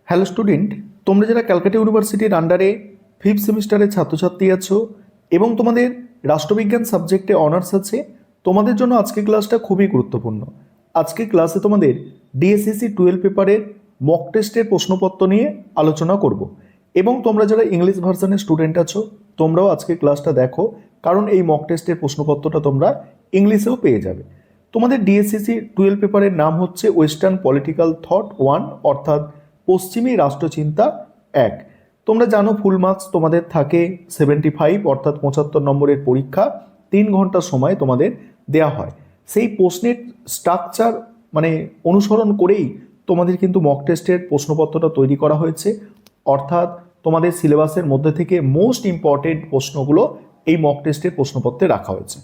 Hello student, তোমরা যারা ক্যালকাটা ইউনিভার্সিটির আন্ডারে ফিফথ সেমিস্টারের ছাত্রছাত্রী আছো এবং তোমাদের রাষ্ট্রবিজ্ঞান সাবজেক্টে অনার্স আছে, তোমাদের জন্য আজকের ক্লাসটা খুবই গুরুত্বপূর্ণ। আজকের ক্লাসে তোমাদের ডিএসসিসি 12 পেপারের মক টেস্টের প্রশ্নপত্র নিয়ে আলোচনা করব এবং তোমরা যারা ইংলিশ ভার্সনের স্টুডেন্ট আছো তোমরাও আজকের ক্লাসটা দেখো, কারণ এই মক টেস্টের প্রশ্নপত্রটা তোমরা ইংলিশেও পেয়ে যাবে। তোমাদের ডিএসসিসি 12 পেপারের নাম হচ্ছে ওয়েস্টার্ন পলিটিক্যাল থট 1, অর্থাৎ পশ্চিমী রাষ্ট্রচিন্তা 1। তোমরা জানো ফুল মার্কস তোমাদের থাকে 75, অর্থাৎ 75 নম্বরের পরীক্ষা, 3 ঘন্টা সময় তোমাদের দেয়া হয়। সেই প্রশ্নের স্ট্রাকচার অনুসরণ করেই তোমাদের কিন্তু মক টেস্টের প্রশ্নপত্রটা তৈরি করা হয়েছে, অর্থাৎ তোমাদের সিলেবাসের মধ্যে থেকে মোস্ট ইম্পর্টেন্ট প্রশ্নগুলো এই মক টেস্টের প্রশ্নপত্রে রাখা হয়েছে।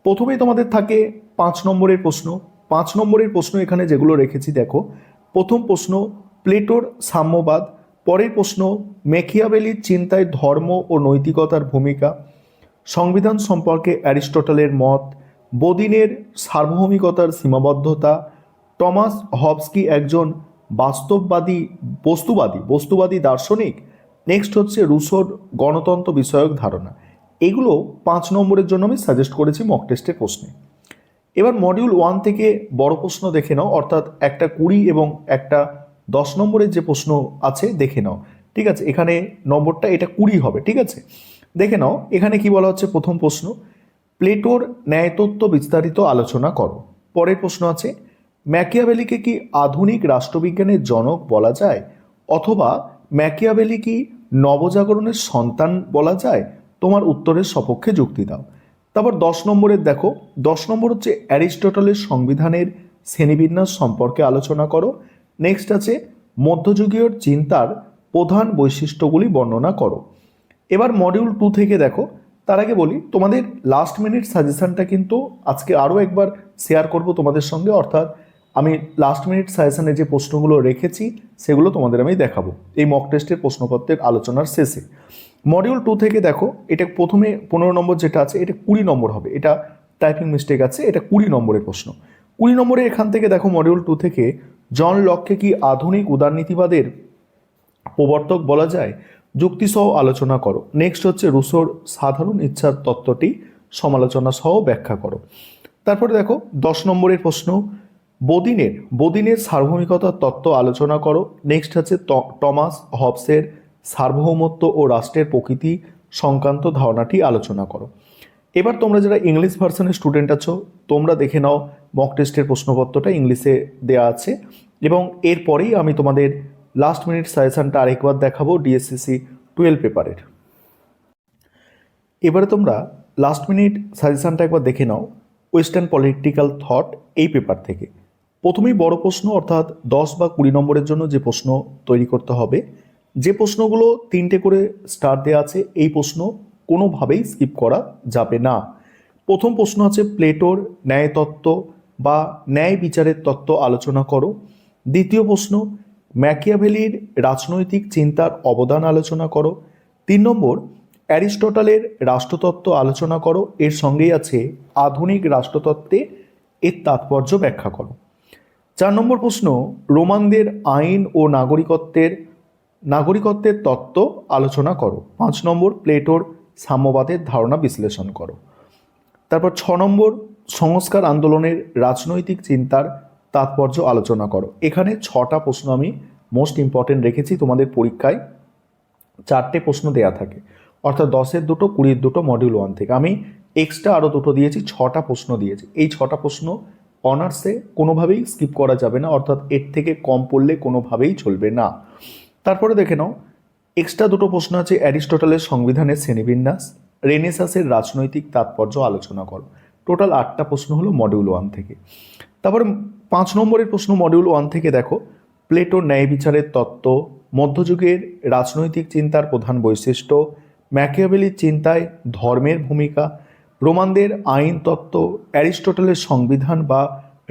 প্রথমেই তোমাদের থাকে 5 নম্বরের প্রশ্ন। 5 নম্বরের প্রশ্ন এখানে যেগুলো রেখেছি দেখো। প্রথম প্রশ্ন প্লেটোর সাম্যবাদ, পরের প্রশ্ন ম্যাকিয়াভেলির চিন্তায় ধর্ম ও নৈতিকতার ভূমিকা, সংবিধান সম্পর্কে অ্যারিস্টটলের মত, বোদিনের সার্বভৌমিকতার সীমাবদ্ধতা, টমাস হবস্কি একজন বস্তুবাদী দার্শনিক। নেক্সট হচ্ছে রুসোর গণতন্ত্র বিষয়ক ধারণা। এগুলো 5 নম্বরের জন্য আমি সাজেস্ট করেছি মক টেস্টের প্রশ্নে। এবার মডিউল 1 থেকে বড় প্রশ্ন দেখে নাও, অর্থাৎ একটা 20 এবং একটা 10 নম্বরের যে প্রশ্ন আছে দেখে নাও। ঠিক আছে, এখানে নম্বরটা এটা 20 হবে। ঠিক আছে, দেখে নাও এখানে কি বলা হচ্ছে। প্রথম প্রশ্ন প্লেটোর ন্যায়তত্ত্ব বিস্তারিত আলোচনা করো। পরের প্রশ্ন আছে ম্যাকিয়াভেলিকে কি আধুনিক রাষ্ট্রবিজ্ঞানের জনক বলা যায়, অথবা ম্যাকিয়াভেলি কি নবজাগরণের সন্তান বলা যায়? তোমার উত্তরের সপক্ষে যুক্তি দাও। তারপর 10 নম্বরের দেখো, 10 নম্বর হচ্ছে অ্যারিস্টটলের সংবিধানের শ্রেণীবিন্যাস সম্পর্কে আলোচনা করো। নেক্সট আছে মধ্যযুগীয় চিন্তার প্রধান বৈশিষ্ট্যগুলি বর্ণনা করো। এবার মডিউল 2 থেকে দেখো। তার আগে বলি তোমাদের লাস্ট মিনিট সাজেশনটা কিন্তু আজকে আরও একবার শেয়ার করব তোমাদের সঙ্গে, অর্থাৎ আমি লাস্ট মিনিট সাজেশনে যে প্রশ্নগুলো রেখেছি সেগুলো তোমাদের আমি দেখাবো এই মক টেস্টের প্রশ্নপত্রের আলোচনার শেষে। মডিউল 2 থেকে দেখো, এটা প্রথমে 15 নম্বর যেটা আছে এটা 20 নম্বর হবে, এটা টাইপিং মিস্টেক আছে, এটা 20 নম্বরের প্রশ্ন। 20 নম্বরে এখান থেকে দেখো মডিউল 2 থেকে জন লককে কি আধুনিক উদারনীতিবাদের প্রবর্তক বলা যায়, যুক্তিসহ আলোচনা করো। নেক্সট হচ্ছে রুসোর সাধারণ ইচ্ছার তত্ত্বটি সমালোচনা সহ ব্যাখ্যা করো। তারপরে দেখো 10 নম্বরের প্রশ্ন বোদিনের সার্বভৌমিকতার তত্ত্ব আলোচনা করো। নেক্সট হচ্ছে টমাস হবসের সার্বভৌমত্ব ও রাষ্ট্রের প্রকৃতি সংক্রান্ত ধারণাটি আলোচনা করো। এবার তোমরা যারা ইংলিশ ভার্সনের স্টুডেন্ট আছো তোমরা দেখে নাও মক টেস্টের প্রশ্নপত্রটা ইংলিশে দেয়া আছে, এবং এরপরেই আমি তোমাদের লাস্ট মিনিট সাজেশনটা আরেকবার দেখাবো ডিএসসিসি 12 পেপারের। এবারে তোমরা লাস্ট মিনিট সাজেশনটা একবার দেখে নাও ওয়েস্টার্ন পলিটিক্যাল থট এই পেপার থেকে। প্রথমেই বড় প্রশ্ন, অর্থাৎ 10 বা 20 নম্বরের জন্য যে প্রশ্ন তৈরি করতে হবে, যে প্রশ্নগুলো 3টে করে স্টার দেওয়া আছে এই প্রশ্ন কোনোভাবেই স্কিপ করা যাবে না। প্রথম প্রশ্ন আছে প্লেটোর ন্যায়তত্ত্ব বা ন্যায় বিচারের তত্ত্ব আলোচনা করো। দ্বিতীয় প্রশ্ন ম্যাকিয়াভেলির রাজনৈতিক চিন্তার অবদান আলোচনা করো। 3 নম্বর অ্যারিস্টটলের রাষ্ট্রতত্ত্ব আলোচনা করো, এর সঙ্গেই আছে আধুনিক রাষ্ট্রতত্ত্বে এর তাৎপর্য ব্যাখ্যা করো। 4 নম্বর প্রশ্ন রোমানদের আইন ও নাগরিকত্বের তত্ত্ব আলোচনা করো। 5 নম্বর প্লেটোর সাম্যবাদের ধারণা বিশ্লেষণ করো। তারপর 6 নম্বর সংস্কার আন্দোলনের রাজনৈতিক চিন্তার তাৎপর্য আলোচনা করো। এখানে 6টা প্রশ্ন আমি মোস্ট ইম্পর্টেন্ট রেখেছি, তোমাদের পরীক্ষায় 4টে প্রশ্ন দেয়া থাকে, অর্থাৎ 10-এর 2, 20-এর 2 মডিউল 1 থেকে। আমি এক্সট্রা আরও 2টো দিয়েছি, 6টা প্রশ্ন দিয়েছি। এই 6টা প্রশ্ন অনার্সে কোনোভাবেই স্কিপ করা যাবে না, অর্থাৎ এর থেকে কম পড়লে কোনোভাবেই চলবে না। তারপরে দেখে নাও এক্সট্রা 2টো প্রশ্ন আছে অ্যারিস্টটলের সংবিধানের শ্রেণীবিন্যাস, রেনেসাসের রাজনৈতিক তাৎপর্য আলোচনা করো। টোটাল 8টা প্রশ্ন হলো মডিউল 1 থেকে। তারপরে 5 নম্বরের প্রশ্ন মডিউল 1 থেকে দেখো প্লেটোর ন্যায় বিচারের তত্ত্ব, মধ্যযুগের রাজনৈতিক চিন্তার প্রধান বৈশিষ্ট্য, ম্যাকিয়াভেলির চিন্তায় ধর্মের ভূমিকা, রোমানদের আইন তত্ত্ব, অ্যারিস্টটলের সংবিধান বা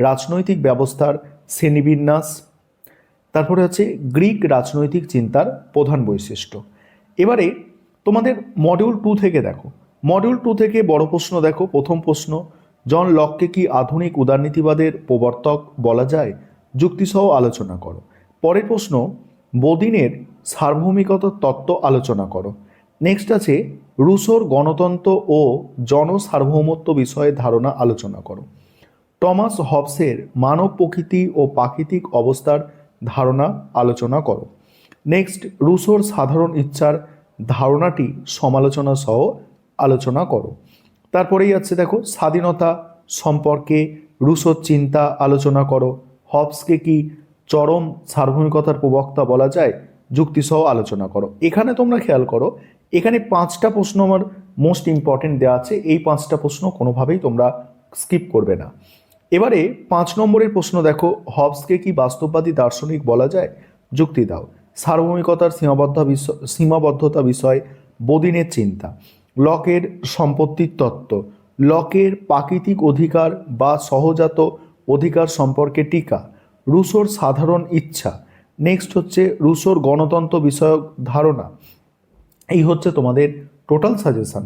রাজনৈতিক ব্যবস্থার শ্রেণীবিন্যাস, তারপরে হচ্ছে গ্রিক রাজনৈতিক চিন্তার প্রধান বৈশিষ্ট্য। এবারে তোমাদের মডিউল 2 থেকে দেখো, মডিউল 2 থেকে বড় প্রশ্ন দেখো। প্রথম প্রশ্ন জন লককে কি আধুনিক উদারনীতিবাদের প্রবর্তক বলা যায়, যুক্তিসহ আলোচনা করো। পরের প্রশ্ন বদিনের সার্বভৌমিকতার তত্ত্ব আলোচনা করো। নেক্সট আছে রুশোর গণতন্ত্র ও জনসার্বভৌমত্ব বিষয়ে ধারণা আলোচনা করো। টমাস হবসের মানব প্রকৃতি ও প্রাকৃতিক অবস্থার ধারণা আলোচনা করো। নেক্সট রুশোর সাধারণ ইচ্ছার ধারণাটি সমালোচনা সহ আলোচনা করো। তারপরেই আছে দেখো স্বাধীনতা সম্পর্কে রুশোর চিন্তা আলোচনা করো। হবসকে কি চরম সার্বভৌমিকতার প্রবক্তা বলা যায়, যুক্তিসহ আলোচনা করো। এখানে তোমরা খেয়াল করো, এখানে 5টা প্রশ্ন আমার মোস্ট ইম্পর্টেন্ট দেওয়া আছে, এই 5টা প্রশ্ন কোনোভাবেই তোমরা স্কিপ করবে না। এবারে 5 নম্বরের প্রশ্ন দেখো, হবসকে কি বাস্তববাদী দার্শনিক বলা যায়, যুক্তি দাও। সার্বভৌমিকতার সীমাবদ্ধতা বিষয় বদিনের চিন্তা। লকের সম্পত্তির তত্ত্ব, লকের প্রাকৃতিক অধিকার বা সহজাত অধিকার সম্পর্কে টিকা। রুশোর সাধারণ ইচ্ছা। নেক্সট হচ্ছে রুশোর গণতন্ত্র বিষয়ক ধারণা। এই হচ্ছে তোমাদের টোটাল সাজেশন।